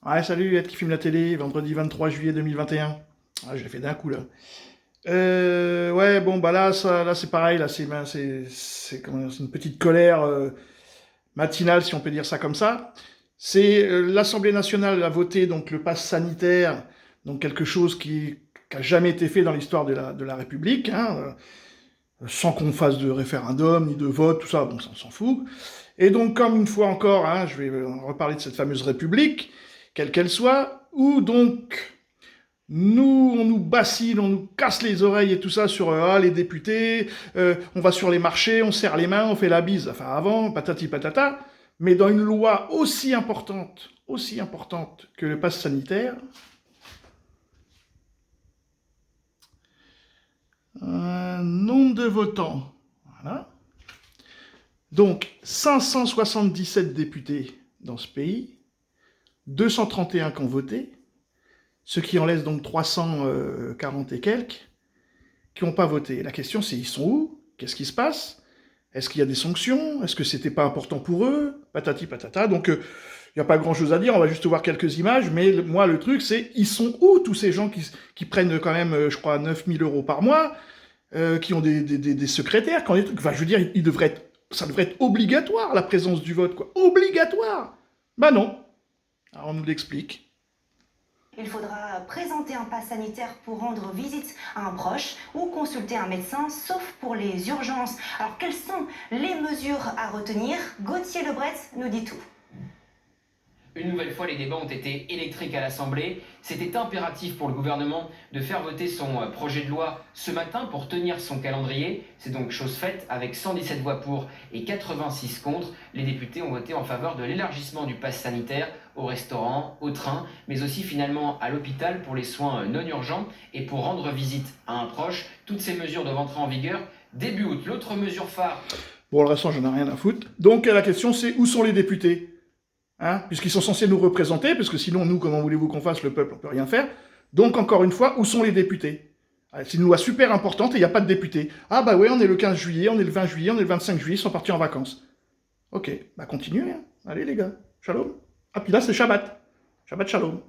Ouais, salut, Ed qui filme la télé, vendredi 23 juillet 2021. Ah, je l'ai fait d'un coup, là. Ouais, bon, bah là c'est pareil, là, c'est une petite colère matinale, si on peut dire ça comme ça. C'est l'Assemblée nationale a voté donc le pass sanitaire, donc quelque chose qui a jamais été fait dans l'histoire de la République, hein, sans qu'on fasse de référendum, ni de vote, tout ça, bon, ça on s'en fout. Et donc, comme une fois encore, hein, je vais reparler de cette fameuse République, quelle qu'elle soit, où donc on nous bassine, on nous casse les oreilles et tout ça sur les députés, on va sur les marchés, on serre les mains, on fait la bise, enfin avant, patati patata, mais dans une loi aussi importante que le pass sanitaire, un nombre de votants, voilà. Donc 577 députés dans ce pays, 231 qui ont voté, ce qui en laisse donc 340 et quelques qui n'ont pas voté. La question c'est, ils sont où? Qu'est-ce qui se passe? Est-ce qu'il y a des sanctions? Est-ce que c'était pas important pour eux? Patati patata. Donc, il n'y a pas grand-chose à dire, on va juste voir quelques images, mais moi, le truc, c'est, ils sont où tous ces gens qui prennent quand même, je crois, 9000 euros par mois, qui ont des secrétaires, quand enfin, je veux dire, ça devrait être obligatoire, la présence du vote, quoi. Obligatoire! Bah non. Alors, on nous l'explique. Il faudra présenter un pass sanitaire pour rendre visite à un proche ou consulter un médecin, sauf pour les urgences. Alors, quelles sont les mesures à retenir? Gauthier Lebret nous dit tout. Une nouvelle fois, les débats ont été électriques à l'Assemblée. C'était impératif pour le gouvernement de faire voter son projet de loi ce matin pour tenir son calendrier. C'est donc chose faite avec 117 voix pour et 86 contre. Les députés ont voté en faveur de l'élargissement du pass sanitaire au restaurant, au train, mais aussi finalement à l'hôpital pour les soins non urgents et pour rendre visite à un proche. Toutes ces mesures doivent entrer en vigueur début août. L'autre mesure phare... Bon, le restant, j'en ai rien à foutre. Donc, la question, c'est où sont les députés? Hein, puisqu'ils sont censés nous représenter, parce que sinon, nous, comment voulez-vous qu'on fasse, le peuple, on peut rien faire. Donc, encore une fois, où sont les députés? C'est une loi super importante et il n'y a pas de députés. Ah bah ouais, on est le 15 juillet, on est le 20 juillet, on est le 25 juillet, ils sont partis en vacances. Ok, bah continuez, hein. Allez les gars, shalom. Ah puis là, c'est Shabbat. Shabbat shalom.